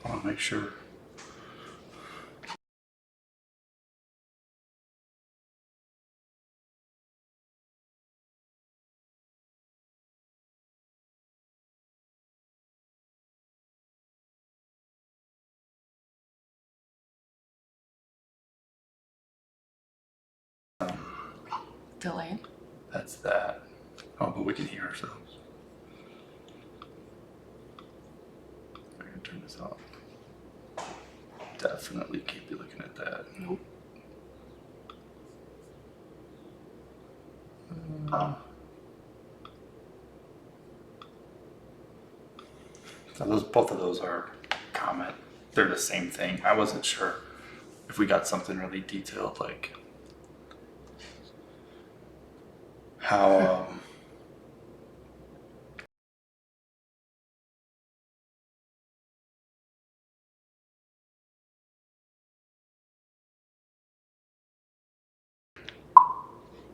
I want to make sure. Delayed. That's that. Oh, but we can hear ourselves. I'm gonna turn this off. Definitely can't be looking at that. Nope. So both of those are comment. They're the same thing. I wasn't sure if we got something really detailed, like how.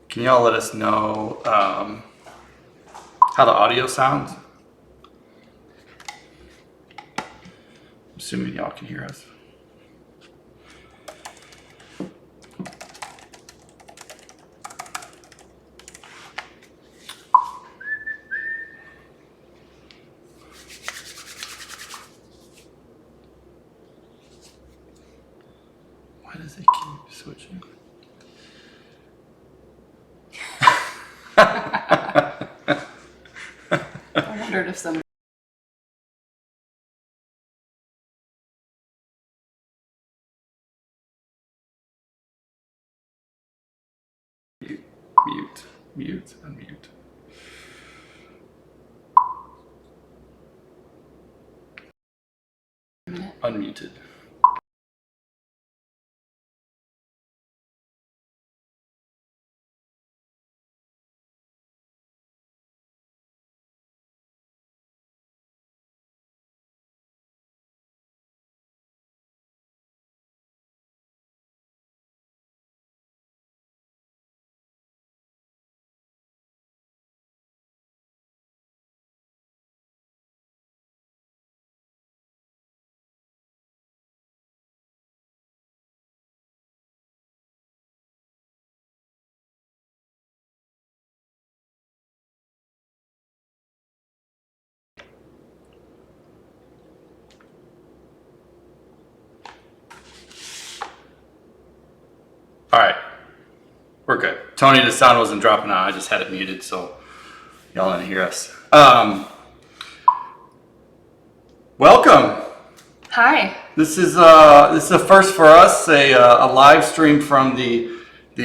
Can y'all let us know how the audio sounds? Assuming y'all can hear us. Why does it keep switching? I wondered if some. Mute, unmute. Unmuted. All right, we're good. Tony, the sound wasn't dropping out. I just had it muted, so y'all didn't hear us. Welcome. Hi. This is a first for us, a live stream from the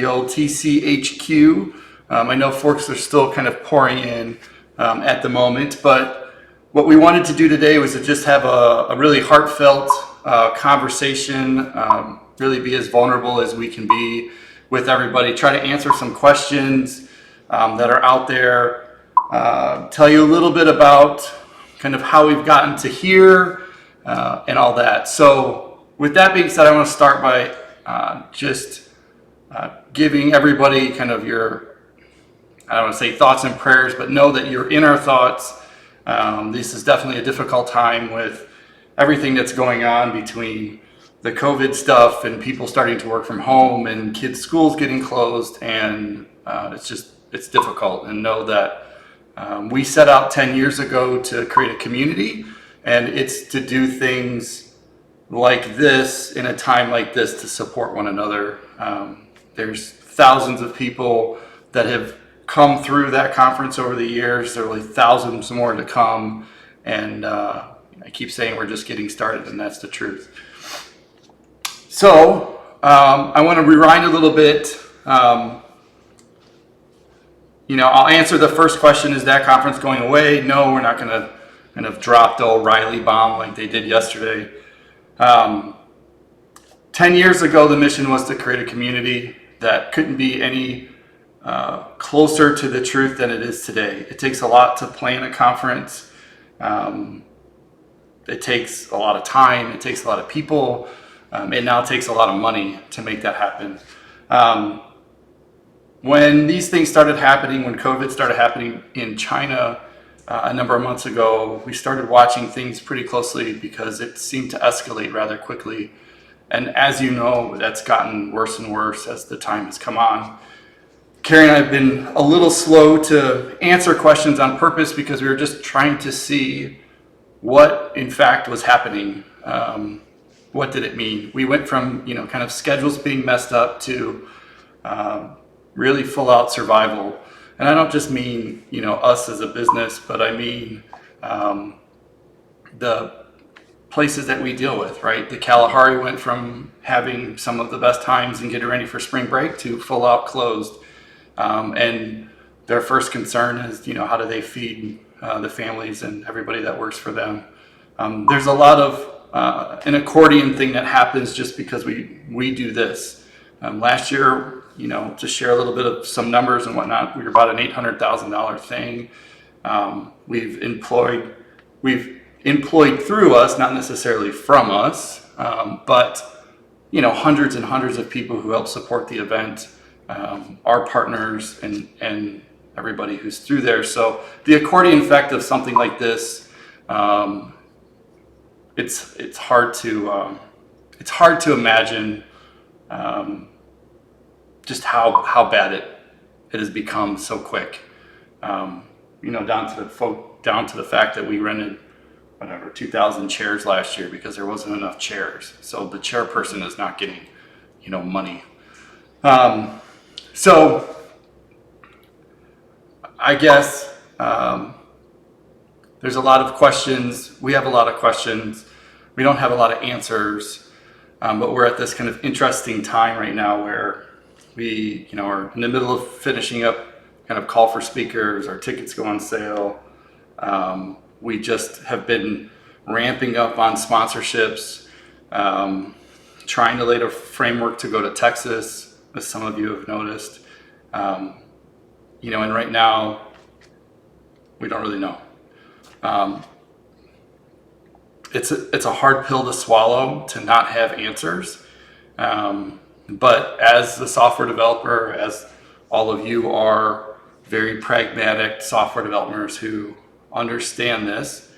old TCHQ. I know folks are still kind of pouring in at the moment, but what we wanted to do today was to just have a really heartfelt conversation, really be as vulnerable as we can be with everybody, try to answer some questions that are out there, tell you a little bit about kind of how we've gotten to here and all that. So with that being said, I want to start by just giving everybody kind of your, I don't want to say thoughts and prayers, but know that you're in our thoughts. This is definitely a difficult time with everything that's going on between the COVID stuff and people starting to work from home and kids' schools getting closed. And it's difficult. And know that we set out 10 years ago to create a community, and it's to do things like this in a time like this to support one another. There's thousands of people that have come through that conference over the years. There will be thousands more to come. And I keep saying we're just getting started, and that's the truth. So I want to rewind a little bit. I'll answer the first question, is that conference going away? No, we're not going to kind of drop the O'Reilly bomb like they did yesterday. 10 years ago, the mission was to create a community that couldn't be any closer to the truth than it is today. It takes a lot to plan a conference. It takes a lot of time. It takes a lot of people. It now takes a lot of money to make that happen. When these things started happening, when COVID started happening in China, a number of months ago, we started watching things pretty closely because it seemed to escalate rather quickly. And as you know, that's gotten worse and worse as the time has come on. Carrie and I have been a little slow to answer questions on purpose because we were just trying to see what in fact was happening. What did it mean? We went from, kind of schedules being messed up to really full out survival. And I don't just mean, us as a business, but I mean the places that we deal with, right? The Kalahari went from having some of the best times and getting ready for spring break to full out closed. And their first concern is, how do they feed the families and everybody that works for them? There's a lot of an accordion thing that happens just because we do this. Last year, to share a little bit of some numbers and whatnot, we were about an $800,000 thing. We've employed through us, not necessarily from us, but hundreds and hundreds of people who help support the event, our partners and everybody who's through there. So the accordion effect of something like this, it's hard to imagine just how bad it has become so quick. Down to the fact that we rented 2,000 chairs last year because there wasn't enough chairs. So the chairperson is not getting, money. So I guess there's a lot of questions. We have a lot of questions. We don't have a lot of answers, but we're at this kind of interesting time right now where we, are in the middle of finishing up kind of call for speakers. Our tickets go on sale. We just have been ramping up on sponsorships, trying to lay a framework to go to Texas, as some of you have noticed. And right now, we don't really know. It's a hard pill to swallow to not have answers. But as the software developer, as all of you are very pragmatic software developers who understand this,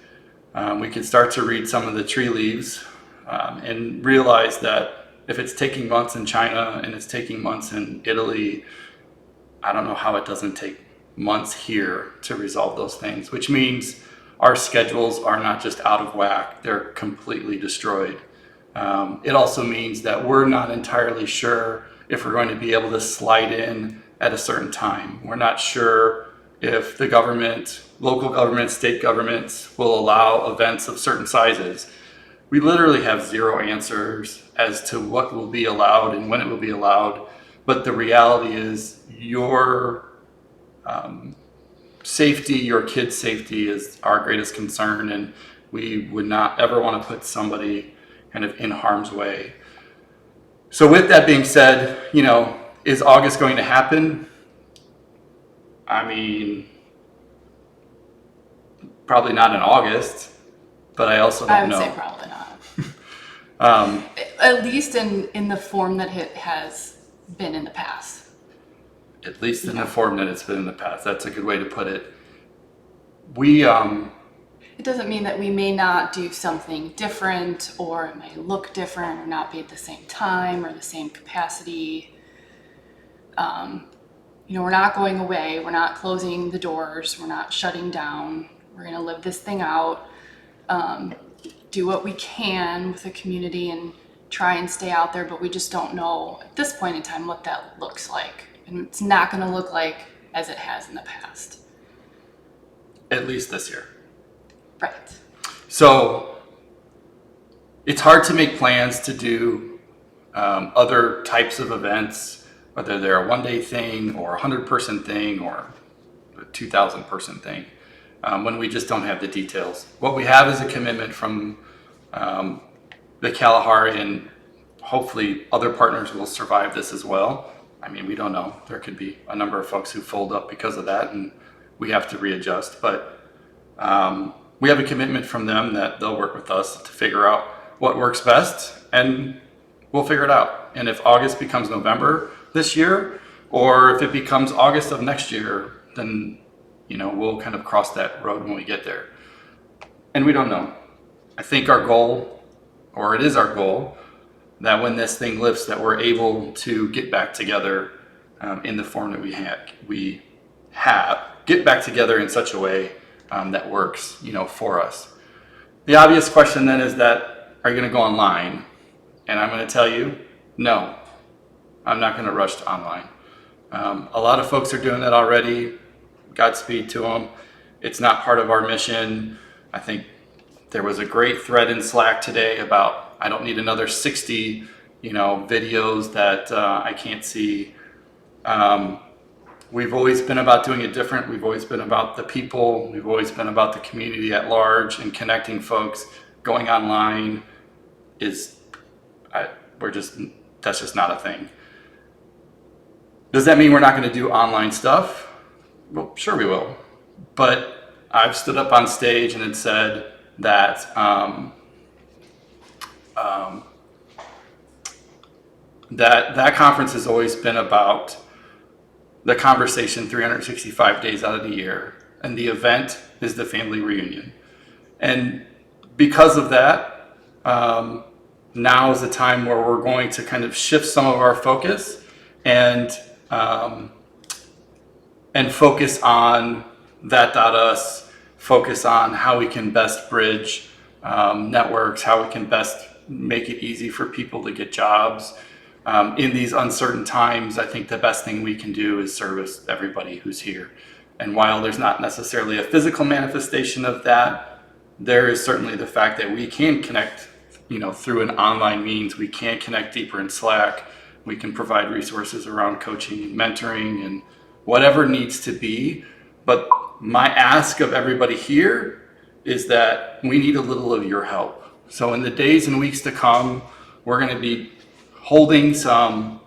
we can start to read some of the tea leaves and realize that if it's taking months in China and it's taking months in Italy, I don't know how it doesn't take months here to resolve those things, which means our schedules are not just out of whack, they're completely destroyed. It also means that we're not entirely sure if we're going to be able to slide in at a certain time. We're not sure if the government, local governments, state governments will allow events of certain sizes. We literally have zero answers as to what will be allowed and when it will be allowed. But the reality is your safety, your kids' safety is our greatest concern. And we would not ever want to put somebody kind of in harm's way. So with that being said, is August going to happen? I mean, probably not in August, but I also don't know. I would say probably not. At least in the form that it has been in the past. At least in the form that it's been in the past. That's a good way to put it. It doesn't mean that we may not do something different, or it may look different, or not be at the same time or the same capacity. We're not going away. We're not closing the doors. We're not shutting down. We're going to live this thing out, do what we can with the community and try and stay out there, but we just don't know at this point in time what that looks like. And it's not going to look like as it has in the past. At least this year. Right. So it's hard to make plans to do other types of events, whether they're a one-day thing or a 100-person thing or a 2,000-person thing, when we just don't have the details. What we have is a commitment from the Kalahari, and hopefully other partners will survive this as well. I mean, we don't know. There could be a number of folks who fold up because of that, and we have to readjust. But we have a commitment from them that they'll work with us to figure out what works best, and we'll figure it out. And if August becomes November this year, or if it becomes August of next year, then we'll kind of cross that road when we get there. And we don't know. I think our goal, or it is our goal, that when this thing lifts, that we're able to get back together in the form that we have, get back together in such a way that works, for us. The obvious question then is that, are you going to go online? And I'm going to tell you, no, I'm not going to rush to online. A lot of folks are doing that already. Godspeed to them. It's not part of our mission. I think there was a great thread in Slack today about, I don't need another 60, videos that I can't see. We've always been about doing it different. We've always been about the people. We've always been about the community at large and connecting folks. Going online that's just not a thing. Does that mean we're not going to do online stuff? Well, sure we will. But I've stood up on stage and had said that that conference has always been about the conversation 365 days out of the year, and the event is the family reunion. And because of that, now is the time where we're going to kind of shift some of our focus and focus on that.us, focus on how we can best bridge networks, how we can best make it easy for people to get jobs. In these uncertain times, I think the best thing we can do is service everybody who's here. And while there's not necessarily a physical manifestation of that, there is certainly the fact that we can connect, through an online means. We can connect deeper in Slack. We can provide resources around coaching and mentoring and whatever needs to be. But my ask of everybody here is that we need a little of your help. So in the days and weeks to come, we're going to be holding some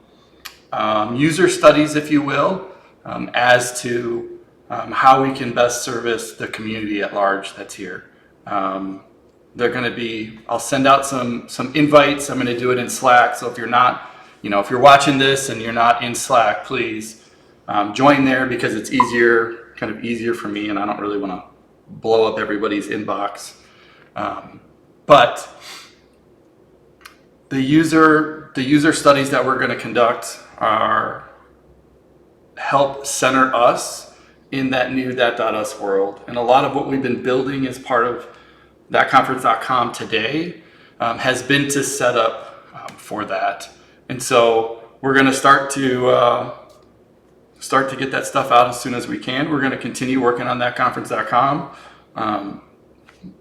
user studies, if you will, as to how we can best service the community at large that's here. They're going to be, I'll send out some invites. I'm going to do it in Slack. So if you're not, if you're watching this and you're not in Slack, please join there, because it's easier for me, and I don't really want to blow up everybody's inbox. But the user studies that we're going to conduct are help center us in that new that.us world. And a lot of what we've been building as part of thatconference.com today has been to set up for that. And so we're going to start to get that stuff out as soon as we can. We're going to continue working on thatconference.com.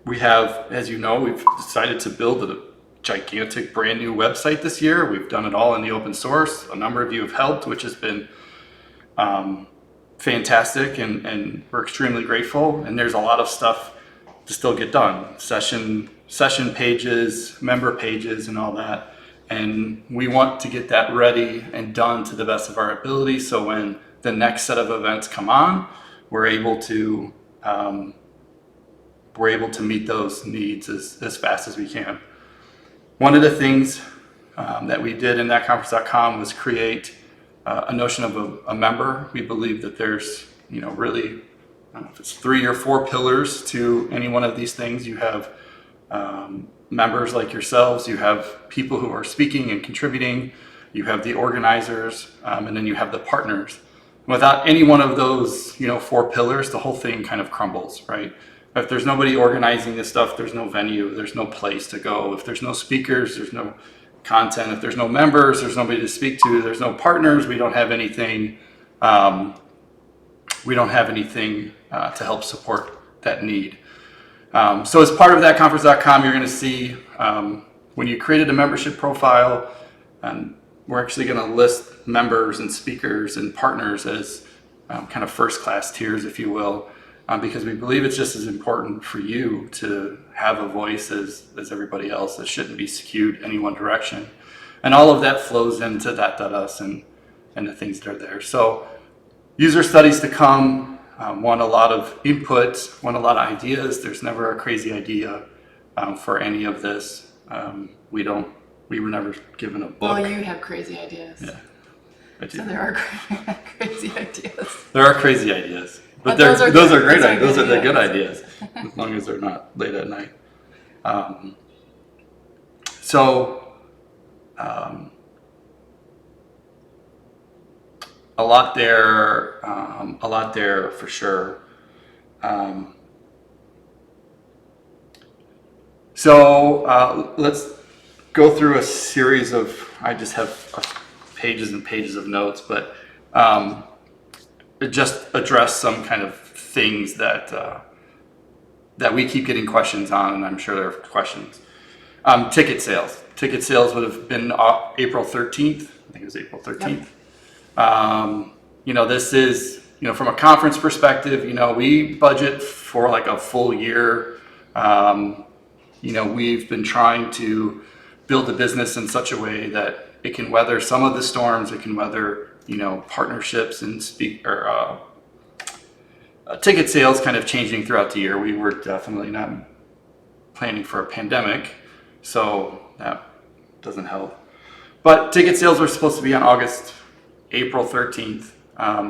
We have, as you know, we've decided to build a gigantic brand new website this year. We've done it all in the open source. A number of you have helped, which has been fantastic, and we're extremely grateful. And there's a lot of stuff to still get done. Session pages, member pages, and all that. And we want to get that ready and done to the best of our ability, so when the next set of events come on, we're able to meet those needs as fast as we can. One of the things that we did in thatconference.com was create a notion of a member. We believe that there's, really, I don't know if it's 3 or 4 pillars to any one of these things. You have members like yourselves, you have people who are speaking and contributing, you have the organizers, and then you have the partners. Without any one of those, 4 pillars, the whole thing kind of crumbles, right? If there's nobody organizing this stuff, there's no venue, there's no place to go. If there's no speakers, there's no content. If there's no members, there's nobody to speak to. There's no partners. We don't have anything. To help support that need. So as part of thatconference.com, you're going to see when you created a membership profile, we're actually going to list members and speakers and partners as kind of first-class tiers, if you will. Because we believe it's just as important for you to have a voice as everybody else. That shouldn't be skewed any one direction. And all of that flows into that.us and the things that are there. So user studies to come, want a lot of input, want a lot of ideas. There's never a crazy idea for any of this. We were never given a book. Well, you have crazy ideas. Yeah. So there are crazy ideas. There are crazy ideas. But those are those good. are great Those are ideas. Those are the good good ideas, as long as they're not late at night. Um, so a lot there for sure. Um, let's go through a series of. I just have pages and pages of notes, but um, just address some kind of things that we keep getting questions on, and I'm sure there are questions. Ticket sales. Ticket sales would have been April 13th. I think it was April 13th. This is, from a conference perspective, we budget for like a full year. We've been trying to build a business in such a way that it can weather some of the storms. It can weather, partnerships and ticket sales kind of changing throughout the year. We were definitely not planning for a pandemic, so that doesn't help. But ticket sales were supposed to be on April 13th.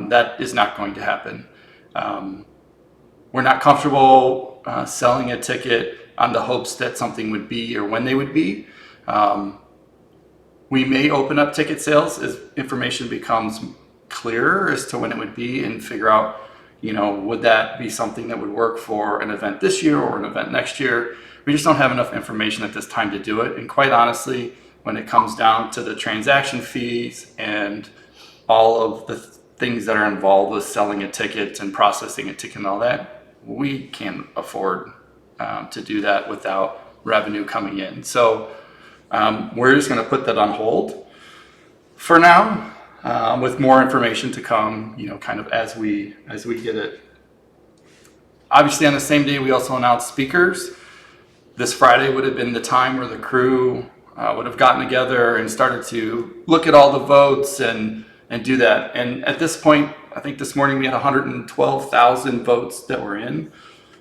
That is not going to happen. We're not comfortable selling a ticket on the hopes that something would be or when they would be. We may open up ticket sales as information becomes clearer as to when it would be and figure out, would that be something that would work for an event this year or an event next year? We just don't have enough information at this time to do it. And quite honestly, when it comes down to the transaction fees and all of the things that are involved with selling a ticket and processing a ticket and all that, we can't afford to do that without revenue coming in. So we're just going to put that on hold for now, with more information to come, kind of as we get it. Obviously, on the same day, we also announced speakers. This Friday would have been the time where the crew would have gotten together and started to look at all the votes and do that. And at this point, I think this morning we had 112,000 votes that were in.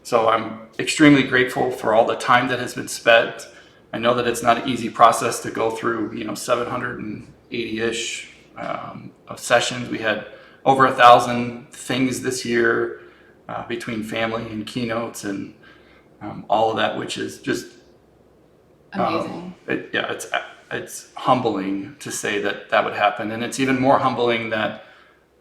So I'm extremely grateful for all the time that has been spent. I know that it's not an easy process to go through, 780-ish of sessions. We had over 1,000 things this year between family and keynotes and all of that, which is just Amazing. it's humbling to say that would happen, and it's even more humbling that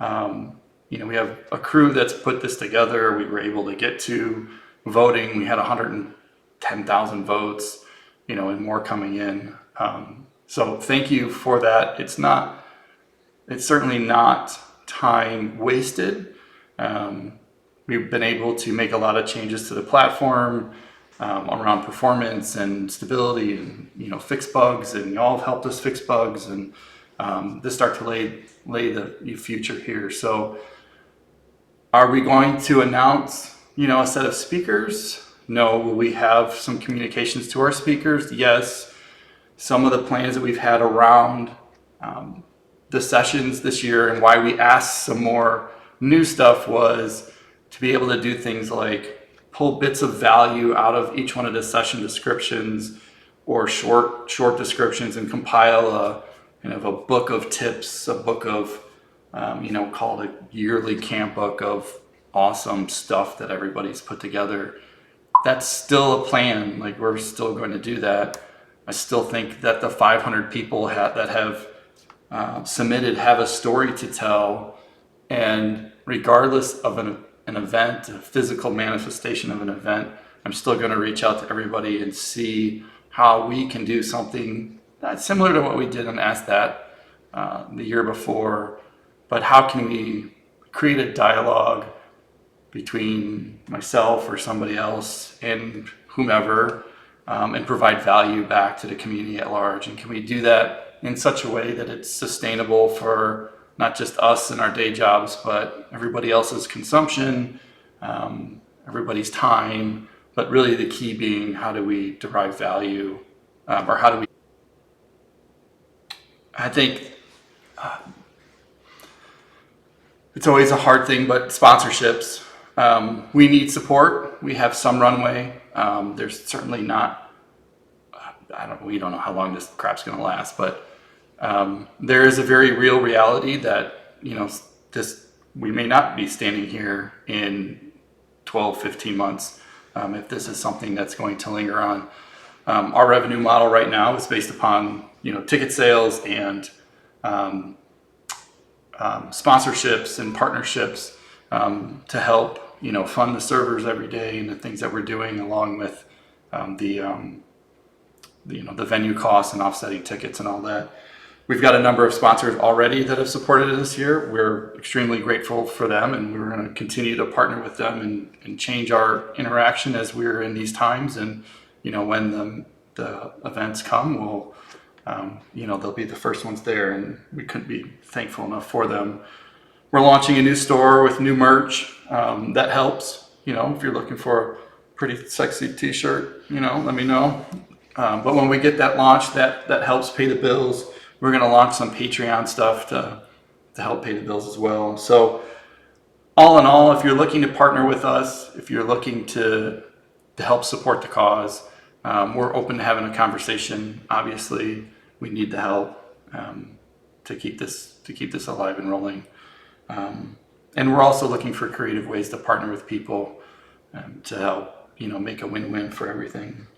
we have a crew that's put this together. We were able to get to voting. We had 110,000 votes, and more coming in. So thank you for that. It's certainly not time wasted. We've been able to make a lot of changes to the platform around performance and stability and, fix bugs, and y'all have helped us fix bugs, and this start to lay the future here. So are we going to announce, a set of speakers? No. Will we have some communications to our speakers? Yes. Some of the plans that we've had around the sessions this year and why we asked some more new stuff was to be able to do things like pull bits of value out of each one of the session descriptions or short descriptions and compile a kind of a book of tips, a book of, called a yearly camp book of awesome stuff that everybody's put together. That's still a plan. Like, we're still going to do that. I still think that the 500 people that have submitted have a story to tell, and regardless of an event, a physical manifestation of an event, I'm still going to reach out to everybody and see how we can do something that's similar to what we did and Ask That the year before, but how can we create a dialogue between myself or somebody else and whomever, and provide value back to the community at large. And can we do that in such a way that it's sustainable for not just us and our day jobs, but everybody else's consumption, everybody's time, but really the key being, how do we derive value, or how do we, I think it's always a hard thing, but sponsorships, we need support. We have some runway. There's certainly not, we don't know how long this crap's going to last, but there is a very real reality that, we may not be standing here in 12, 15 months if this is something that's going to linger on. Our revenue model right now is based upon, ticket sales and sponsorships and partnerships to help, fund the servers every day and the things that we're doing, along with the venue costs and offsetting tickets and all that. We've got a number of sponsors already that have supported us this year. We're extremely grateful for them, and we're going to continue to partner with them and change our interaction as we're in these times. And, when the events come, we'll, they'll be the first ones there, and we couldn't be thankful enough for them. We're launching a new store with new merch. That helps. If you're looking for a pretty sexy t-shirt, let me know. But when we get that launched, that helps pay the bills. We're going to launch some Patreon stuff to help pay the bills as well. So all in all, if you're looking to partner with us, if you're looking to help support the cause, we're open to having a conversation. Obviously, we need the help to keep this alive and rolling. And we're also looking for creative ways to partner with people to help, make a win-win for everything.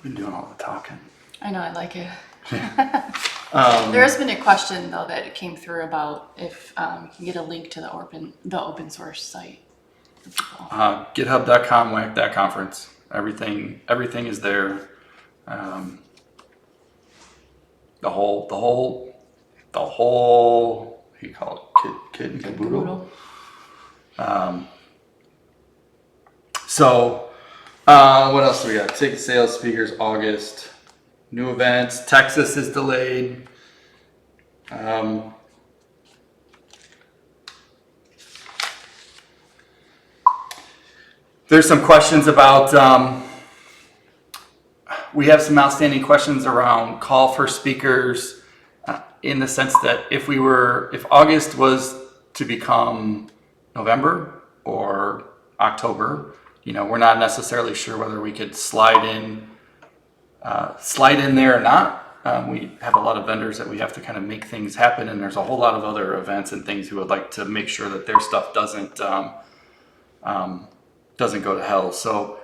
Been doing all the talking. I know, I like it. There has been a question though that came through about if you can get a link to the open source site for people. GitHub.com, whack that conference. Everything is there. The whole what do you call it? Kit and caboodle. So what else do we got? Ticket sales, speakers, August. New events. Texas is delayed. There's some questions about, we have some outstanding questions around call for speakers in the sense that if August was to become November or October, we're not necessarily sure whether we could slide in there or not. We have a lot of vendors that we have to kind of make things happen, and there's a whole lot of other events and things who would like to make sure that their stuff doesn't go to hell. So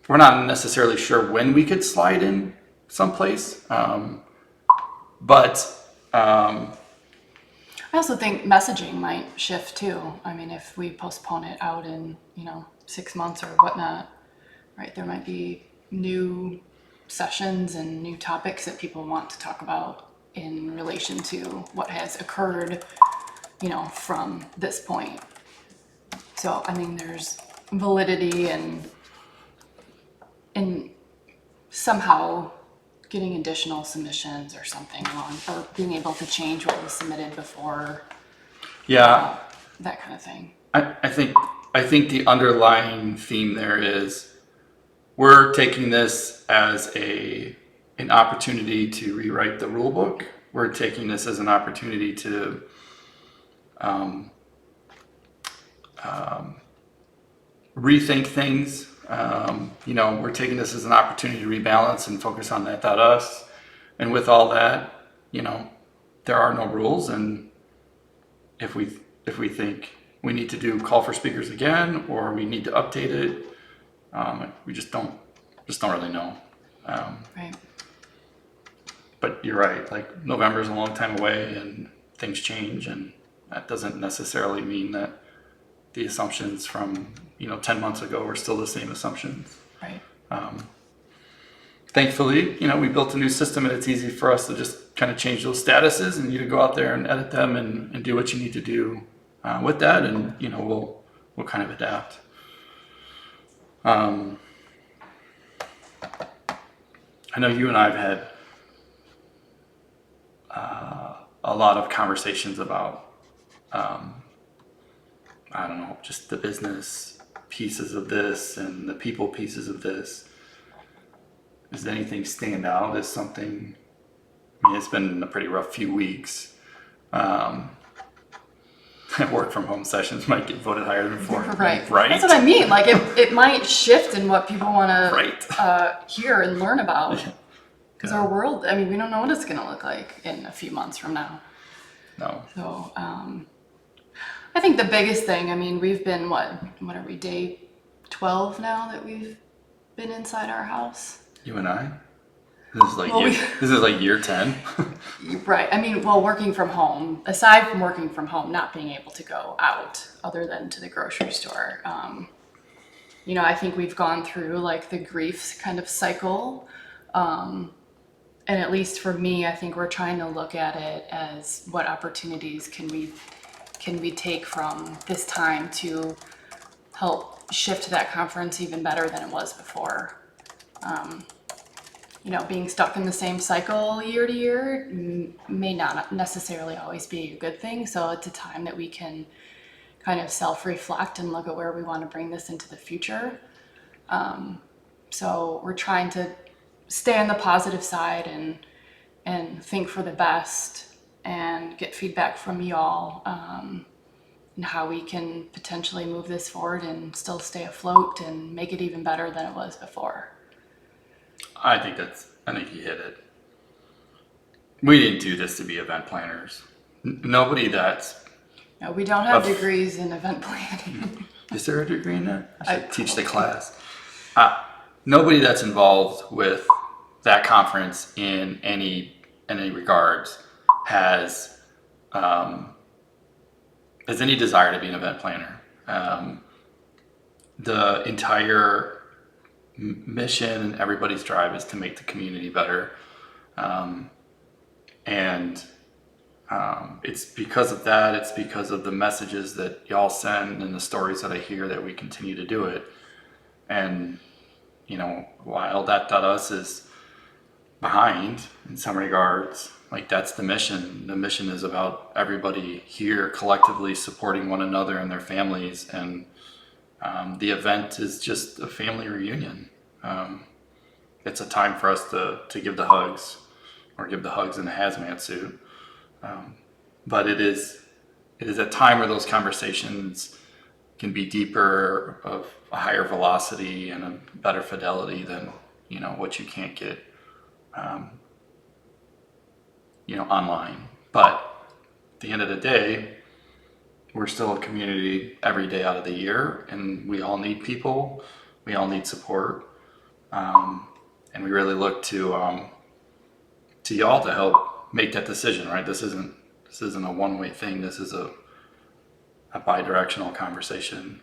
we're not necessarily sure when we could slide in someplace, but I also think messaging might shift too. I mean, if we postpone it out in 6 months or whatnot, right? There might be new sessions and new topics that people want to talk about in relation to what has occurred, from this point. So, I mean, there's validity and somehow getting additional submissions or something on, or being able to change what was submitted before. Yeah, that kind of thing. I think the underlying theme there is we're taking this as an opportunity to rewrite the rule book. We're taking this as an opportunity to rethink things. We're taking this as an opportunity to rebalance and focus on that, not us. And with all that, there are no rules. And if we think we need to do call for speakers again, or we need to update it, we just don't really know. Right. But you're right. Like, November is a long time away, and things change, and that doesn't necessarily mean that the assumptions from 10 months ago are still the same assumptions. Right. Thankfully, we built a new system, and it's easy for us to just kind of change those statuses, and you to go out there and edit them and do what you need to do with that, and we'll kind of adapt. I know you and I have had a lot of conversations about I don't know, just the business pieces of this and the people pieces of this. Does anything stand out as something? I mean, it's been a pretty rough few weeks. Work from home sessions might get voted higher than before. Right. Right. That's what I mean. Like, it might shift in what people want to Right. hear and learn about. Because Yeah. our world, I mean, we don't know what it's going to look like in a few months from now. No. So I think the biggest thing, I mean, we've been, what are we, day 12 now that we've been inside our house? You and I? This is like Well, this is like year 10. Right. I mean, well, working from home, aside from working from home, not being able to go out other than to the grocery store, I think we've gone through like the grief kind of cycle. And at least for me, I think we're trying to look at it as what opportunities can we take from this time to help shift that conference even better than it was before. Being stuck in the same cycle year to year may not necessarily always be a good thing. So it's a time that we can kind of self-reflect and look at where we want to bring this into the future. So we're trying to stay on the positive side and think for the best and get feedback from y'all, and how we can potentially move this forward and still stay afloat and make it even better than it was before. I think you hit it. We didn't do this to be event planners. Nobody that's... No, we don't have degrees in event planning. Is there a degree in that? I should teach the class. Nobody that's involved with that conference in any regards has any desire to be an event planner. The entire mission and everybody's drive is to make the community better, and it's because of that. It's because of the messages that y'all send and the stories that I hear that we continue to do it. And while that.us is behind in some regards, like that's the mission. The mission is about everybody here collectively supporting one another and their families, and the event is just a family reunion. It's a time for us to give the hugs, or give the hugs in a hazmat suit. But it is a time where those conversations can be deeper, of a higher velocity and a better fidelity than what you can't get online. But at the end of the day, we're still a community every day out of the year, and we all need people. We all need support, and we really look to y'all to help make that decision. Right? This isn't a one-way thing. This is a bi-directional conversation.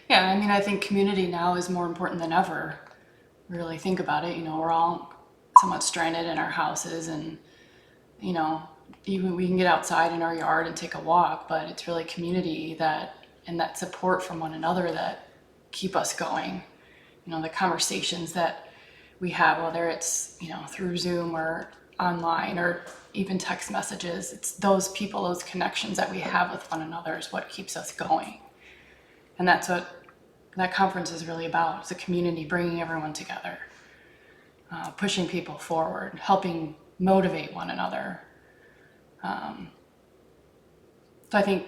Yeah, I mean, I think community now is more important than ever. Really think about it. We're all somewhat stranded in our houses, and even we can get outside in our yard and take a walk, but it's really community and that support from one another that keep us going. The conversations that we have, whether it's through Zoom or online or even text messages, it's those people, those connections that we have with one another is what keeps us going. And that's what that conference is really about. It's a community bringing everyone together, pushing people forward, helping motivate one another. So I think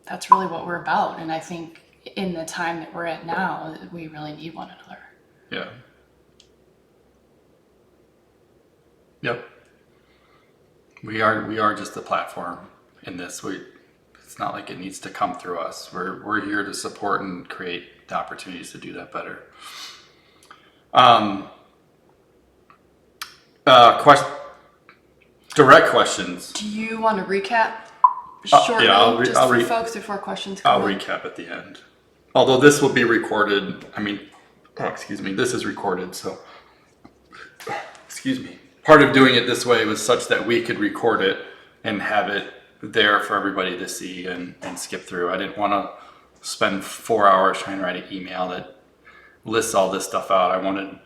that's really what we're about. And I think in the time that we're at now, we really need one another. Yeah. Yep. We are just a platform in this. It's not like it needs to come through us. We're here to support and create the opportunities to do that better. Direct questions. Do you want to recap shortly, for folks before questions come I'll in? recap at the end. Although this will be recorded. This is recorded, so excuse me. Part of doing it this way was such that we could record it and have it there for everybody to see and skip through. I didn't want to spend 4 hours trying to write an email that lists all this stuff out. I wanted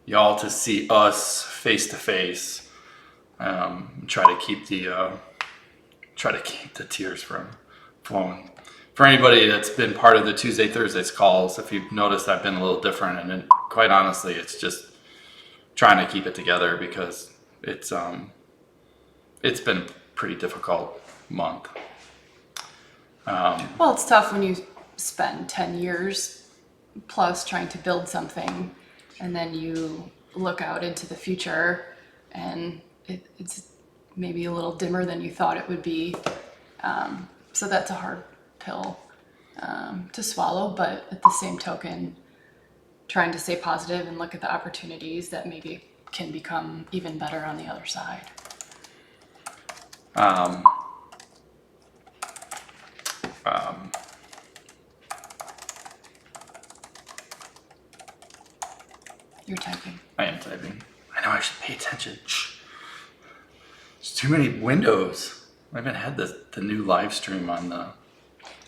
y'all to see us face to face. Try to keep the tears from flowing. For anybody that's been part of the Tuesday Thursdays calls, if you've noticed, I've been a little different, and then, quite honestly, it's just trying to keep it together because it's been a pretty difficult month. Well, it's tough when you spend 10 years plus trying to build something, and then you look out into the future, and it's maybe a little dimmer than you thought it would be. So that's a hard pill to swallow, but at the same token, trying to stay positive and look at the opportunities that maybe can become even better on the other side. You're typing. I am typing. I know I should pay attention. Shh. There's too many windows. I haven't had the new live stream on the. All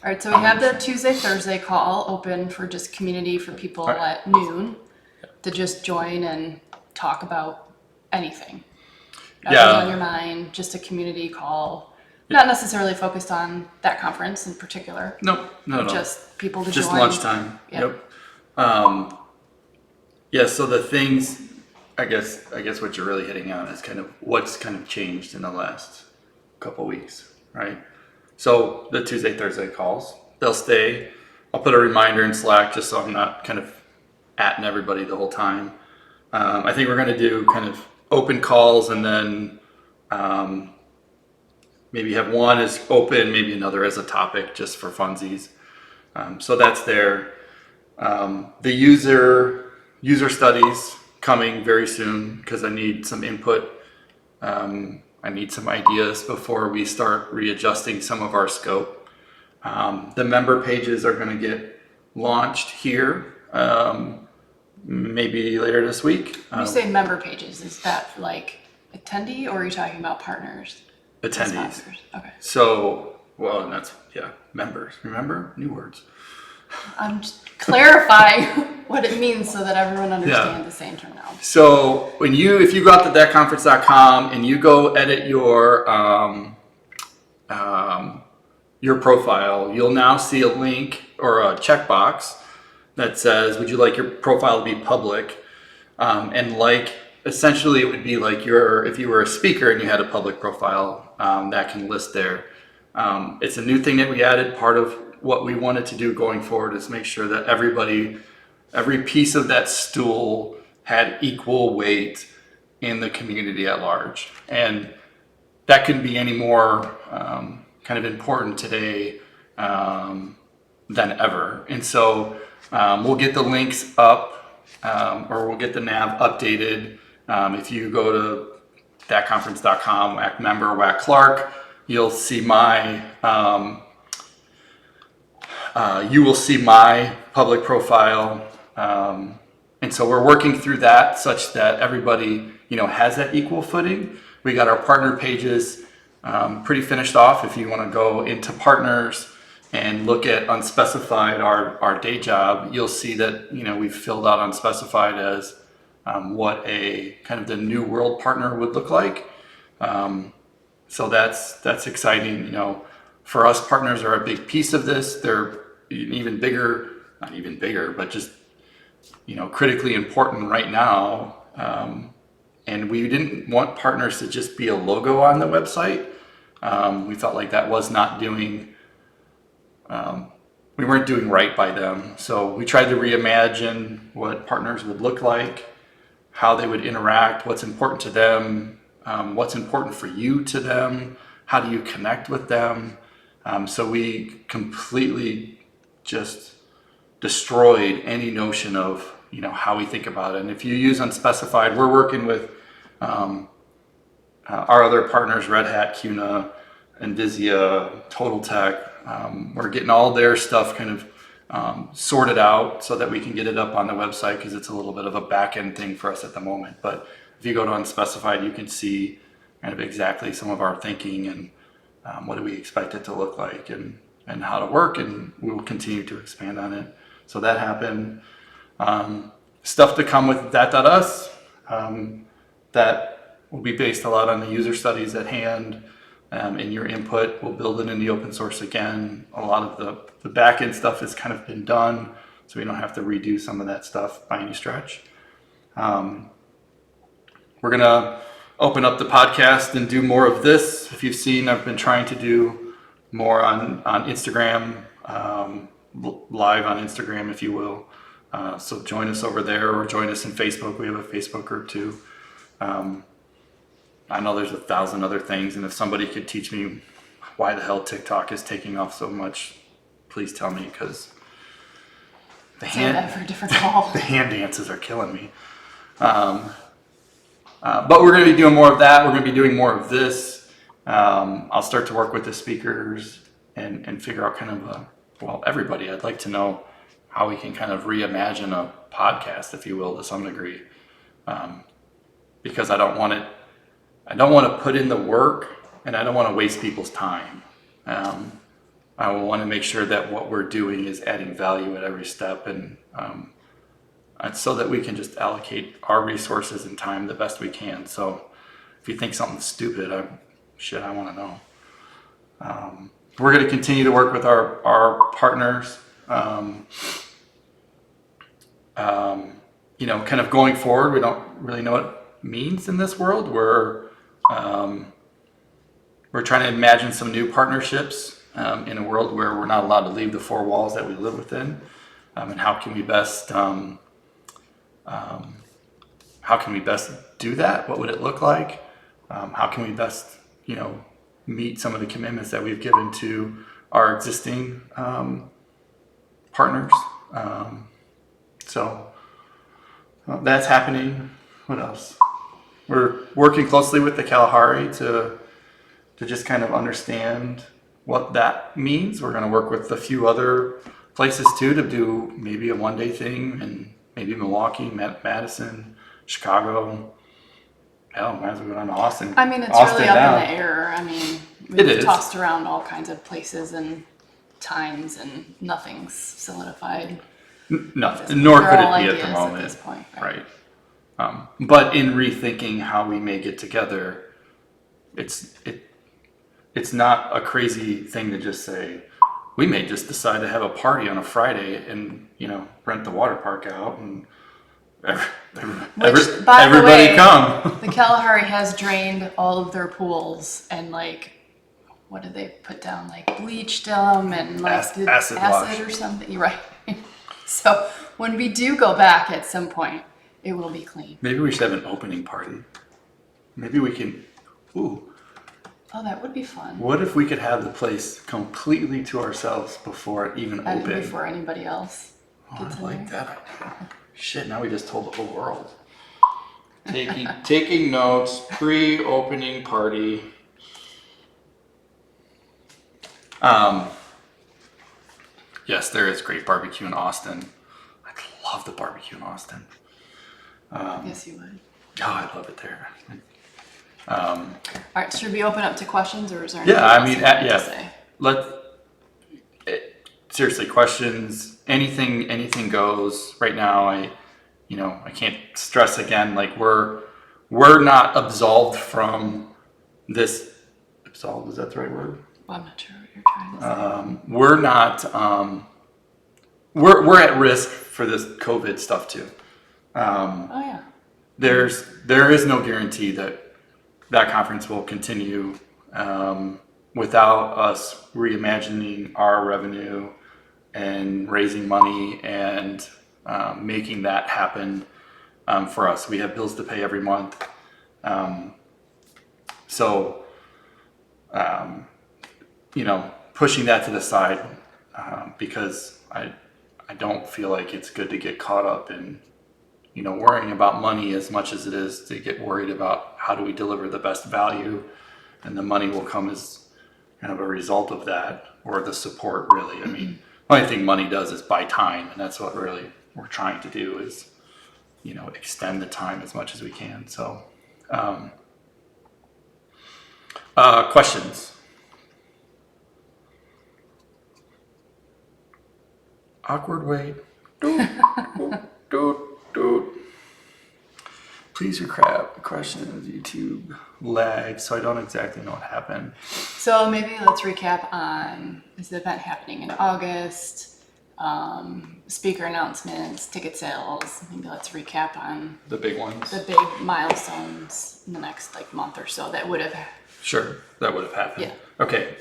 right, so we have the Tuesday, Thursday call open for just community for people at noon to just join and talk about anything. Whatever's on your mind, just a community call. Not necessarily focused on that conference in particular. No. Just people to Just join. lunchtime. Yep. Yeah, so the things, I guess what you're really hitting on is kind of what's kind of changed in the last couple weeks, right? So the Tuesday, Thursday calls, they'll stay. I'll put a reminder in Slack just so I'm not kind of atting everybody the whole time. I think we're going to do kind of open calls, and then maybe have one as open, maybe another as a topic just for funsies. So that's there. The user studies coming very soon because I need some input. I need some ideas before we start readjusting some of our scope. The member pages are going to get launched here maybe later this week. When you say member pages, is that like attendee, or are you talking about partners? Attendees. Sponsors? Okay. So, well, that's, members. Remember? New words. I'm just clarifying what it means so that everyone understands the same terminology. So if you go out to thatconference.com and you go edit your profile, you'll now see a link or a checkbox that says, would you like your profile to be public? And essentially it would be like if you were a speaker and you had a public profile, that can list there. It's a new thing that we added. Part of what we wanted to do going forward is make sure that every piece of that stool had equal weight in the community at large. And that couldn't be any more kind of important today than ever. And so we'll get the links up, or we'll get the nav updated. If you go to thatconference.com, WAC member, WAC Clark, you'll see my public profile. And so we're working through that such that everybody, has that equal footing. We got our partner pages pretty finished off. If you want to go into partners and look at unspecified, our day job, you'll see that, we've filled out unspecified as what a kind of the new world partner would look like. So that's exciting. For us, partners are a big piece of this. They're even bigger, not even bigger, but just, critically important right now. And we didn't want partners to just be a logo on the website. We felt like that was not we weren't doing right by them. So we tried to reimagine what partners would look like, how they would interact, what's important to them, what's important for you to them, how do you connect with them. So we completely just destroyed any notion of, how we think about it. And if you use unspecified, we're working with our other partners, Red Hat, CUNA, Envisia, Total Tech. We're getting all their stuff kind of sorted out so that we can get it up on the website, because it's a little bit of a back-end thing for us at the moment. But if you go to unspecified, you can see kind of exactly some of our thinking and what do we expect it to look like and how to work, and we will continue to expand on it. So that happened. Stuff to come with that.us. That will be based a lot on the user studies at hand, and your input. We'll build it in the open source again. A lot of the back end stuff has kind of been done, so we don't have to redo some of that stuff by any stretch. We're gonna open up the podcast and do more of this. If you've seen, I've been trying to do more on Instagram, live on Instagram, if you will. So join us over there, or join us in Facebook. We have a Facebook group too. I know there's 1,000 other things, and if somebody could teach me why the hell TikTok is taking off so much, please tell me, because the Save that for a different call. the hand dances are killing me. But we're going to be doing more of that. We're going to be doing more of this. I'll start to work with the speakers and figure out kind of everybody. I'd like to know how we can kind of reimagine a podcast, if you will, to some degree, because I don't want to put in the work, and I don't want to waste people's time. I want to make sure that what we're doing is adding value at every step, and so that we can just allocate our resources and time the best we can. So if you think something's stupid, I want to know. We're going to continue to work with our partners. Kind of going forward, we don't really know what it means in this world. We're trying to imagine some new partnerships in a world where we're not allowed to leave the four walls that we live within. And how can we best do that? What would it look like? How can we best, meet some of the commitments that we've given to our existing partners? So that's happening. What else? We're working closely with the Kalahari to just kind of understand what that means. We're going to work with a few other places too to do maybe a one-day thing, and maybe Milwaukee, Madison, Chicago. Hell, might as well go down to Austin. I mean, it's Austin really up now. in the air. I mean, It we've is. tossed around all kinds of places and times, and nothing's solidified. No, nor They're could all it be at ideas the moment. this point, Right. But in rethinking how we may get together, it's not a crazy thing to just say, we may just decide to have a party on a Friday and, rent the water park out, and Which, by the everybody way, come. The Kalahari has drained all of their pools, and what did they put down? Bleached them and Acid wash. or something. You're right. So when we do go back at some point, it will be clean. Maybe we should have an opening party. Maybe we can. Ooh. Oh, that would be fun. What if we could have the place completely to ourselves before it even And opened? before anybody else gets I in like there. that idea. Shit, now we just told the whole world. Taking notes, pre-opening party. Yes, there is great barbecue in Austin. I love the barbecue in Austin. Yes, you would. Oh, I love it there. All right, should we open up to questions, or is there Yeah, anything else you want to say? Seriously, questions, anything goes. Right now, I can't stress again, we're not absolved from this. Absolved, is that the right word? Well, I'm not sure what you're trying to say. We're not, we're at risk for this COVID stuff too. Oh yeah. There is no guarantee that conference will continue without us reimagining our revenue and raising money and making that happen for us. We have bills to pay every month. Pushing that to the side because I don't feel like it's good to get caught up in worrying about money as much as it is to get worried about how do we deliver the best value, and the money will come as kind of a result of that, or the support really. I mean, the only thing money does is buy time, and that's what really we're trying to do is, extend the time as much as we can. So, questions? Awkward wait. Doot. Please recap questions. YouTube lag, so I don't exactly know what happened. So maybe let's recap on, is the event happening in August? Speaker announcements, ticket sales. Maybe let's recap on The big ones. the big milestones in the next month or so that would have. Sure, that would have happened. Yeah. Okay.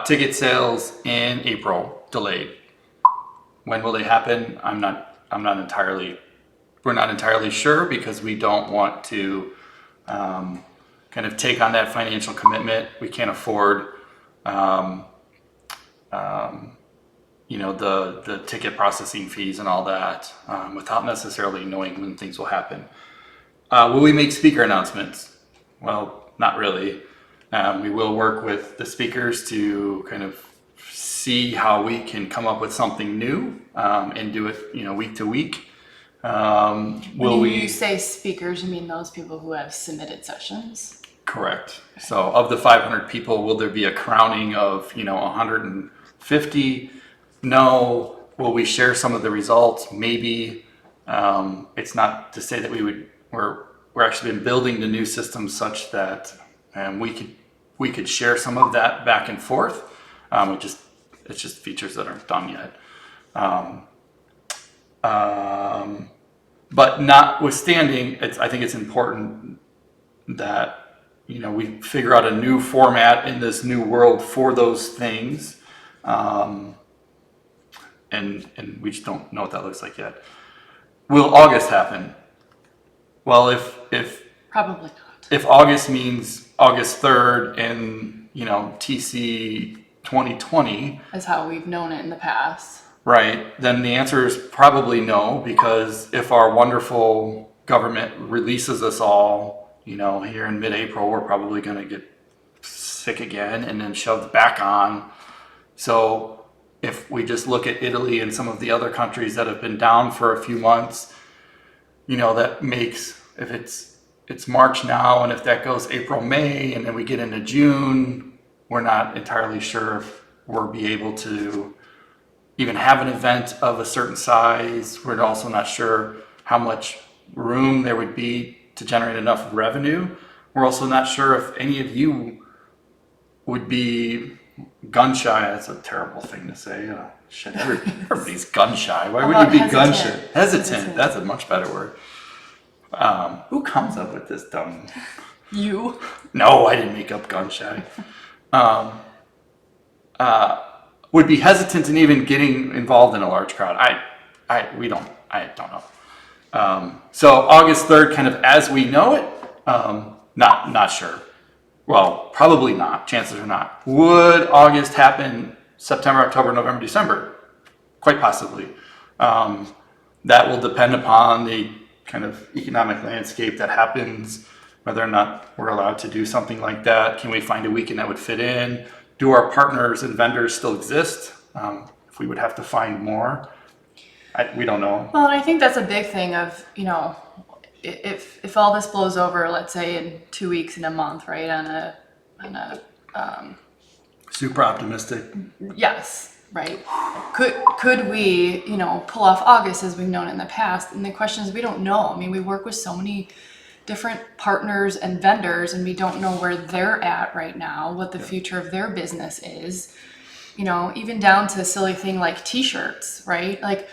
Ticket sales in April delayed. When will they happen? I'm we're not entirely sure because we don't want to kind of take on that financial commitment. We can't afford, the ticket processing fees and all that without necessarily knowing when things will happen. Will we make speaker announcements? Well, not really. We will work with the speakers to kind of see how we can come up with something new and do it, week to week. When you say speakers, you mean those people who have submitted sessions? Correct. So of the 500 people, will there be a crowning of, 150? No. Will we share some of the results? Maybe. It's not to say that we're actually been building the new system such that we could share some of that back and forth. It's just features that aren't done yet. But notwithstanding, I think it's important that we figure out a new format in this new world for those things, and we just don't know what that looks like yet. Will August happen? Well, if Probably not. if August means August 3rd and TC 2020, As how we've known it in the past. right, then the answer is probably no, because if our wonderful government releases us all, here in mid-April, we're probably going to get sick again and then shoved back on. So if we just look at Italy and some of the other countries that have been down for a few months, that makes, if it's March now, and if that goes April, May, and then we get into June, we're not entirely sure if we'll be able to even have an event of a certain size. We're also not sure how much room there would be to generate enough revenue. We're also not sure if any of you would be gun shy. That's a terrible thing to say. Shit, everybody's gun shy. Why would you be gun shy? Hesitant. That's a much better word. Who comes up with this dumb? You? No, I didn't make up gun shy. Would be hesitant in even getting involved in a large crowd. I don't know. So August 3rd, kind of as we know it, not sure. Well, probably not. Chances are not. Would August happen September, October, November, December? Quite possibly. That will depend upon the kind of economic landscape that happens, whether or not we're allowed to do something like that. Can we find a weekend that would fit in? Do our partners and vendors still exist? If we would have to find more, we don't know. Well, and I think that's a big thing of, if all this blows over, let's say in 2 weeks, in a month, right, on a Super optimistic. yes, right. Could we, pull off August as we've known in the past? And the question is, we don't know. I mean, we work with so many different partners and vendors, and we don't know where they're at right now, what the future of their business is. Even down to a silly thing like t-shirts, right? Like,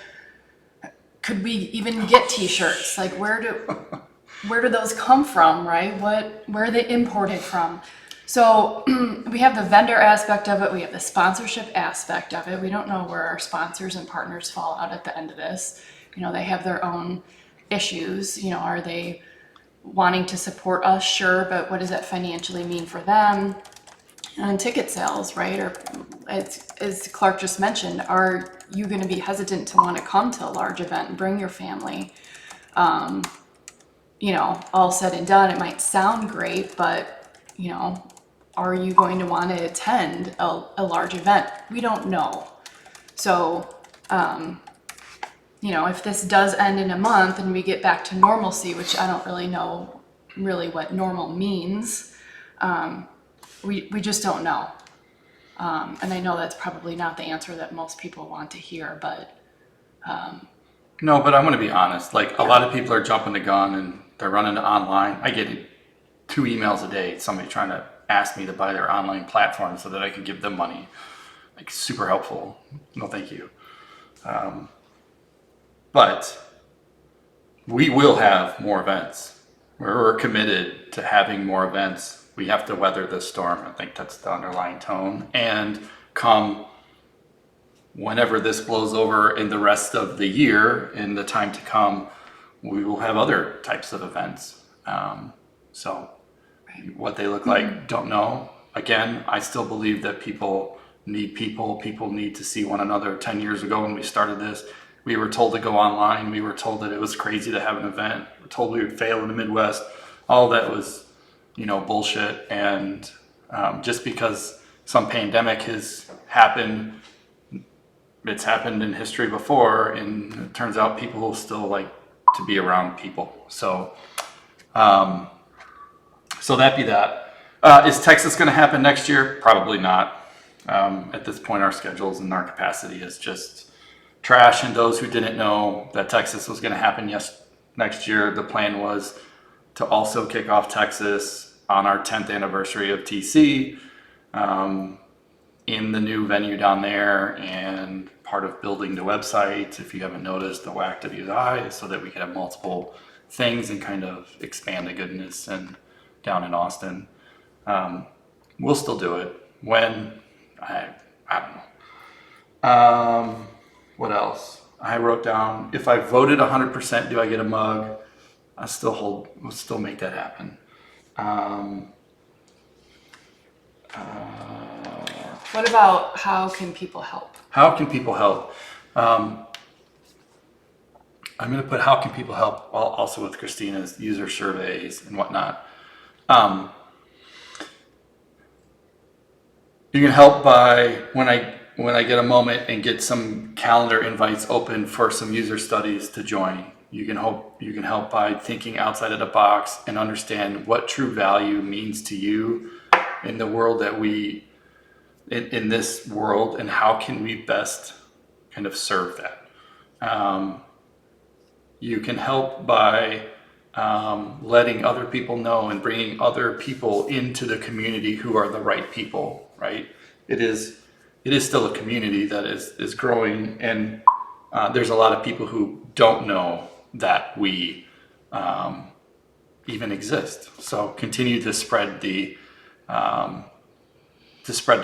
could we even get t-shirts? Like, where do those come from, right? Where are they imported from? So we have the vendor aspect of it. We have the sponsorship aspect of it. We don't know where our sponsors and partners fall out at the end of this. They have their own issues. Are they wanting to support us? Sure, but what does that financially mean for them? And ticket sales, right? Or as Clark just mentioned, are you going to be hesitant to want to come to a large event and bring your family? All said and done, it might sound great, but are you going to want to attend a large event? We don't know. So, if this does end in a month and we get back to normalcy, which I don't really know what normal means, we just don't know. And I know that's probably not the answer that most people want to hear, but No, but I'm going to be honest. Like, a lot of people are jumping the gun and they're running to online. I get 2 emails a day, somebody trying to ask me to buy their online platform so that I can give them money. Like, super helpful. No, thank you. But we will have more events. We're committed to having more events. We have to weather this storm. I think that's the underlying tone. And come whenever this blows over in the rest of the year, in the time to come, we will have other types of events. So what they look like, don't know. Again, I still believe that people need people. People need to see one another. 10 years ago when we started this, we were told to go online. We were told that it was crazy to have an event. We were told we would fail in the Midwest. All that was, bullshit. And just because some pandemic has happened, it's happened in history before, and it turns out people still like to be around people. So that be that. Is Texas going to happen next year? Probably not. At this point, our schedules and our capacity is just trash. And those who didn't know that Texas was going to happen next year, the plan was to also kick off Texas on our 10th anniversary of TC in the new venue down there, and part of building the website, if you haven't noticed, the WACWI, so that we could have multiple things and kind of expand the goodness and down in Austin. We'll still do it. When? I don't know. What else? I wrote down, if I voted 100%, do I get a mug? We'll still make that happen. What about how can people help? How can people help? I'm going to put how can people help also with Christina's user surveys and whatnot. You can help by when I get a moment and get some calendar invites open for some user studies to join. You can help by thinking outside of the box and understand what true value means to you in the world that in this world, and how can we best kind of serve that. You can help by letting other people know and bringing other people into the community who are the right people, right? It is still a community that is growing, and there's a lot of people who don't know that we even exist. So continue to spread the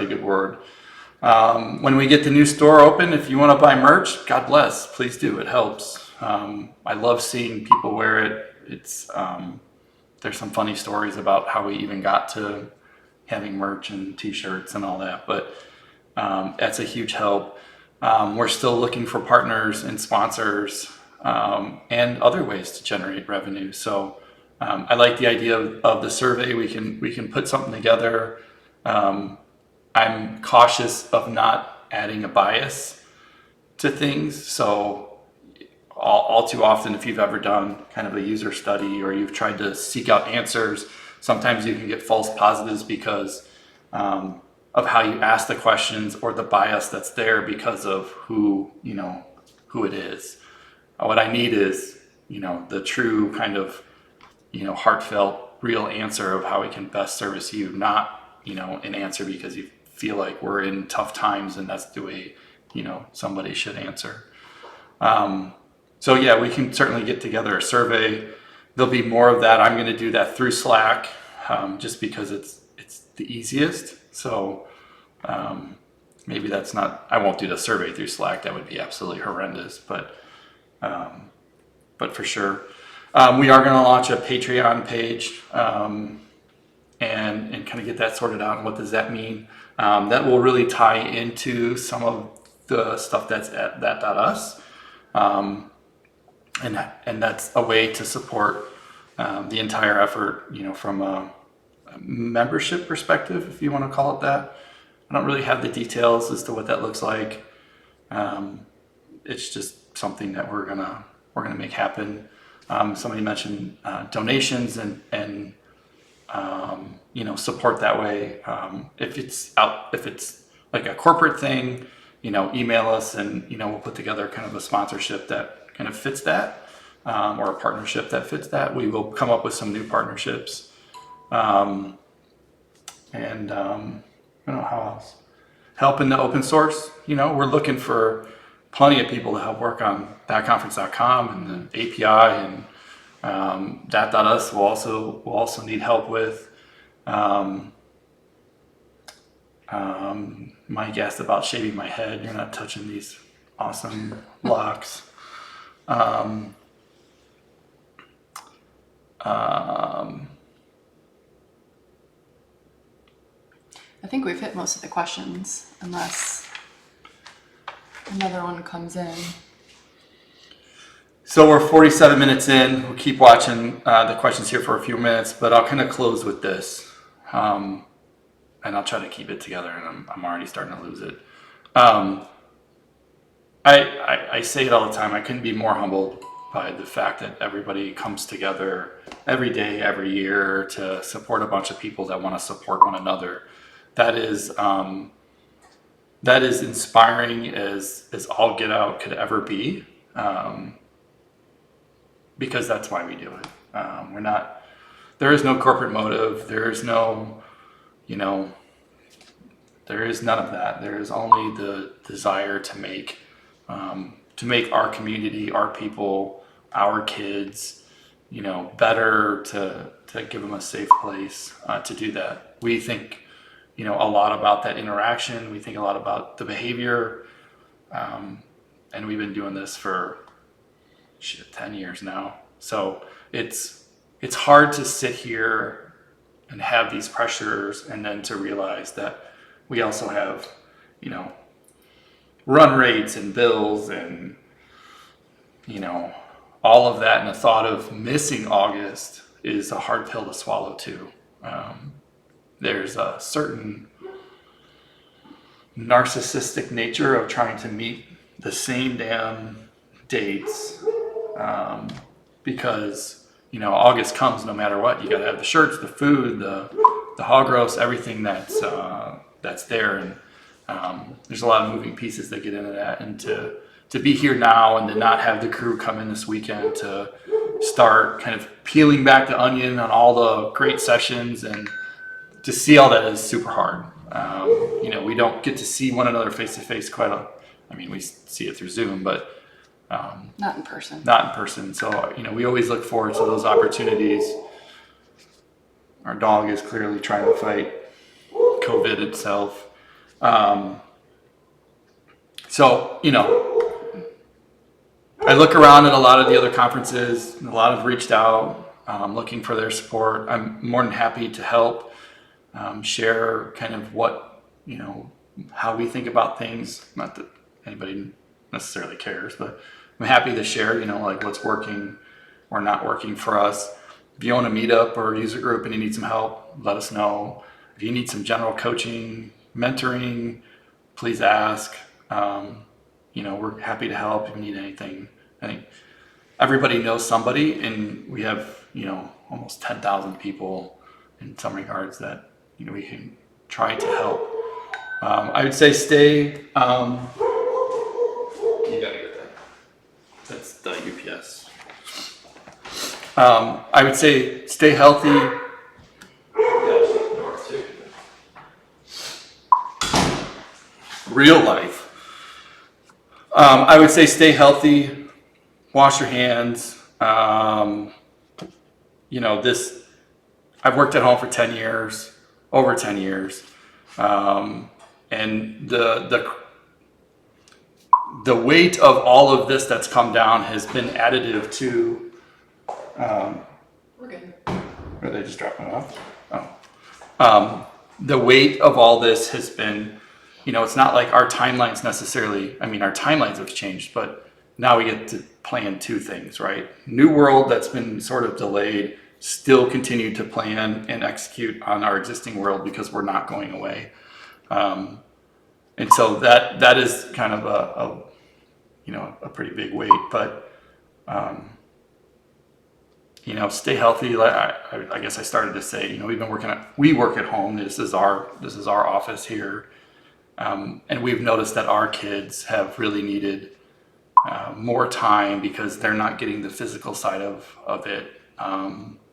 good word. When we get the new store open, if you want to buy merch, God bless, please do. It helps. I love seeing people wear it. It's there's some funny stories about how we even got to having merch and t-shirts and all that, but that's a huge help. We're still looking for partners and sponsors and other ways to generate revenue. So I like the idea of the survey. We can put something together. I'm cautious of not adding a bias to things. So all too often, if you've ever done kind of a user study or you've tried to seek out answers, sometimes you can get false positives because of how you ask the questions, or the bias that's there because of who it is. What I need is, the true kind of, heartfelt, real answer of how we can best service you, not, an answer because you feel like we're in tough times and that's the way, somebody should answer. So yeah, we can certainly get together a survey. There'll be more of that. I'm going to do that through Slack, just because it's the easiest. So maybe that's not, I won't do the survey through Slack. That would be absolutely horrendous, but for sure. We are going to launch a Patreon page, and kind of get that sorted out. And what does that mean? That will really tie into some of the stuff that's at that.us. And that's a way to support the entire effort, from a membership perspective, if you want to call it that. I don't really have the details as to what that looks like. It's just something that we're gonna make happen. Somebody mentioned donations and support that way. If it's like a corporate thing, email us and we'll put together kind of a sponsorship that kind of fits that, or a partnership that fits that. We will come up with some new partnerships. I don't know how else. Help in the open source. We're looking for plenty of people to help work on thatconference.com and the API, and that.us will also need help with. Mike asked about shaving my head. You're not touching these awesome locks. Um, um, I think we've hit most of the questions, unless another one comes in. So we're 47 minutes in. We'll keep watching the questions here for a few minutes, but I'll kind of close with this. And I'll try to keep it together, and I'm already starting to lose it. I say it all the time. I couldn't be more humbled by the fact that everybody comes together every day, every year to support a bunch of people that want to support one another. That is inspiring as all get out could ever be. Because that's why we do it. There is no corporate motive. There is no, there is none of that. There is only the desire to make our community, our people, our kids, better, to give them a safe place to do that. We think, a lot about that interaction. We think a lot about the behavior. And we've been doing this for 10 years now. So it's hard to sit here and have these pressures and then to realize that we also have, run rates and bills and, all of that. And the thought of missing August is a hard pill to swallow too. There's a certain narcissistic nature of trying to meet the same damn dates. Because August comes no matter what. You got to have the shirts, the food, the hog roast, everything that's there, and there's a lot of moving pieces that get into that. And to be here now and to not have the crew come in this weekend to start kind of peeling back the onion on all the great sessions, and to see all that is super hard. We don't get to see one another face to face we see it through Zoom, but Not in person. Not in person. So, we always look forward to those opportunities. Our dog is clearly trying to fight COVID itself. I look around at a lot of the other conferences. A lot have reached out, looking for their support. I'm more than happy to help share kind of what, how we think about things. Not that anybody necessarily cares, but I'm happy to share, what's working or not working for us. If you own a meetup or a user group and you need some help, let us know. If you need some general coaching, mentoring, please ask. We're happy to help if you need anything. I think everybody knows somebody, and we have, almost 10,000 people in some regards that, we can try to help. I would say stay, you gotta get that. That's the UPS. I would say stay healthy. Real life. I would say stay healthy, wash your hands. I've worked at home for 10 years, over 10 years. And the weight of all of this that's come down has been additive to, We're good. or they just dropped it off? Oh. The weight of all this has been, it's not like our timelines necessarily, our timelines have changed, but now we get to plan two things, right? New world that's been sort of delayed, still continue to plan and execute on our existing world because we're not going away. And so that is kind of a pretty big weight, but, stay healthy. I guess I started to say, we work at home. This is our office here. And we've noticed that our kids have really needed more time because they're not getting the physical side of it.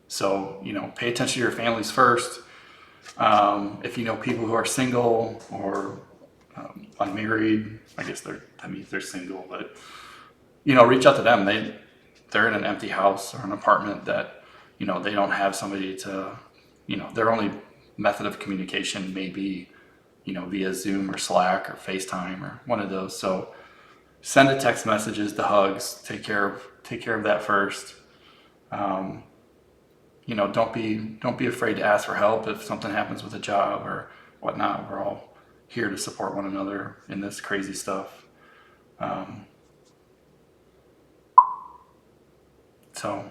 So, pay attention to your families first. If you know people who are single or unmarried, I guess that means they're single, but, reach out to them. They're in an empty house or an apartment that, they don't have somebody to, their only method of communication may be via Zoom or Slack or FaceTime or one of those. So send the text messages, the hugs, take care of that first. Don't be afraid to ask for help if something happens with a job or whatnot. We're all here to support one another in this crazy stuff. So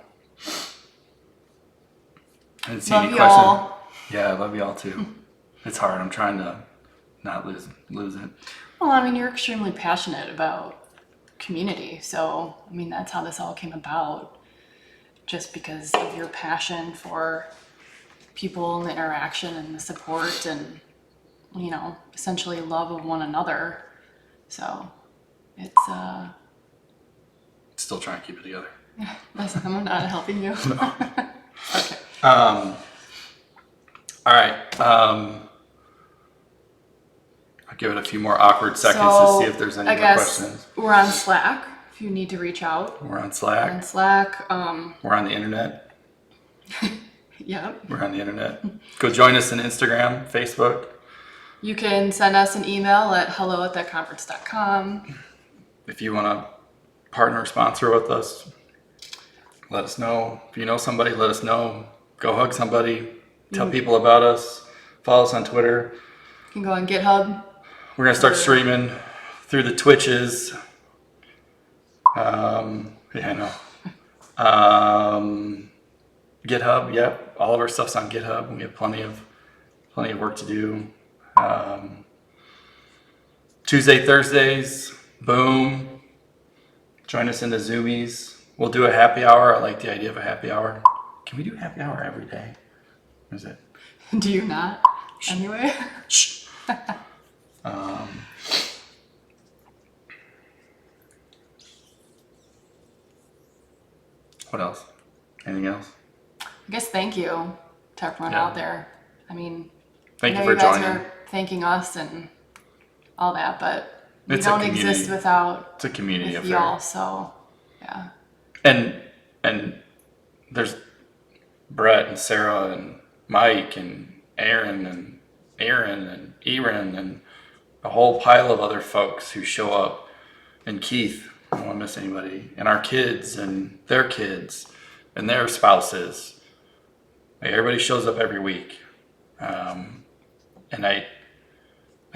I didn't see Love any you questions. all. Yeah, I love you all too. It's hard. I'm trying to not lose it. Well, you're extremely passionate about community, so that's how this all came about. Just because of your passion for people and the interaction and the support and essentially love of one another. So it's Still trying to keep it together. listen, I'm not helping you. No. Okay. All right. I'll give it a few more awkward seconds to see if there's any I more guess questions. we're on Slack if you need to reach out. We're on On Slack. Slack. We're on the internet. Yep. We're on the internet. Go join us on Instagram, Facebook. You can send us an email at hello@thatconference.com. If you want to partner or sponsor with us, let us know. If you know somebody, let us know. Go hug somebody. Tell people about us. Follow us on Twitter. You can go on GitHub. We're going to start streaming through the Twitches. Yeah, I know. GitHub, yep. All of our stuff's on GitHub. We have plenty of work to do. Tuesday, Thursdays, boom. Join us in the Zoomies. We'll do a happy hour. I like the idea of a happy hour. Can we do a happy hour every day? Or is it? Do you not? Anyway. Shh. What else? Anything else? I guess thank you to everyone out there. Thank I you know for you guys joining. are thanking us and all that, but we It's a don't community. exist without It's a community with affair. y'all. So yeah. And there's Brett and Sarah and Mike and Aaron and Erin and a whole pile of other folks who show up, and Keith, I don't want to miss anybody, and our kids and their kids and their spouses. Like, everybody shows up every week. And I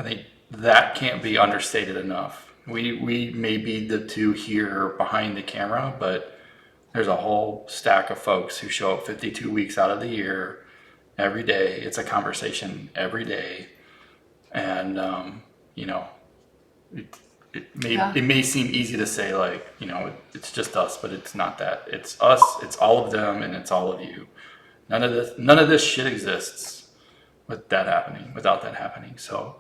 think that can't be understated enough. We may be the two here behind the camera, but there's a whole stack of folks who show up 52 weeks out of the year, every day. It's a conversation every day. And, it may seem easy to say, like, it's just us, but it's not that. It's us, it's all of them, and it's all of you. None of this shit exists without that happening. So,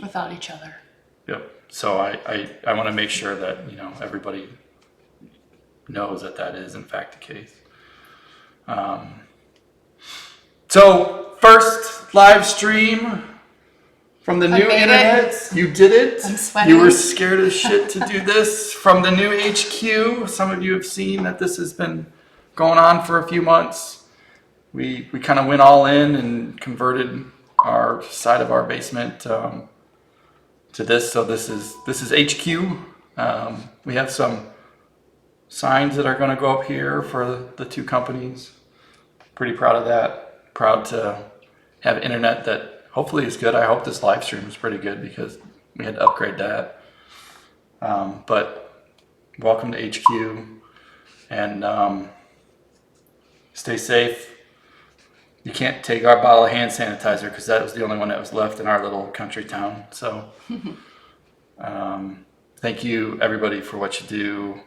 Without each other. yep. So I want to make sure that, everybody knows that is in fact the case. So first live stream from the new made internet. You did it. I'm sweating. You were scared as shit to do this from the new HQ. Some of you have seen that this has been going on for a few months. We kind of went all in and converted our side of our basement to this. So this is HQ. We have some signs that are going to go up here for the two companies. Pretty proud of that. Proud to have internet that hopefully is good. I hope this live stream is pretty good because we had to upgrade that. But welcome to HQ, and stay safe. You can't take our bottle of hand sanitizer because that was the only one that was left in our little country town. So thank you everybody for what you do.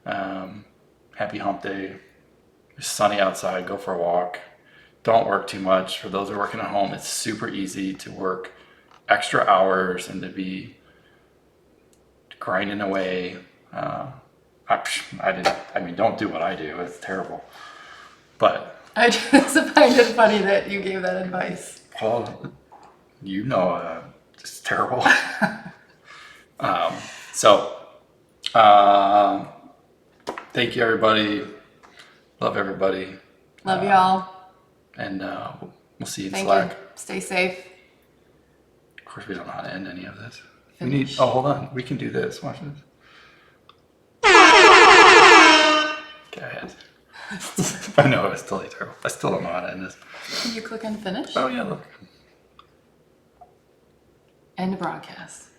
Happy hump day. It's sunny outside. Go for a walk. Don't work too much. For those who are working at home, it's super easy to work extra hours and to be grinding away. Don't do what I do. It's terrible. But I just find it funny that you gave that advice. Paul, it's terrible. Thank you, everybody. Love everybody. Love y'all. And we'll see you in Thank Slack. you. Stay safe. Of course, we don't know how to end any of this. We need. Oh, hold on. We can do this. Watch this. Go ahead. I know it's totally terrible. I still don't know how to end this. Can you click on finish? Oh yeah, look. End broadcast.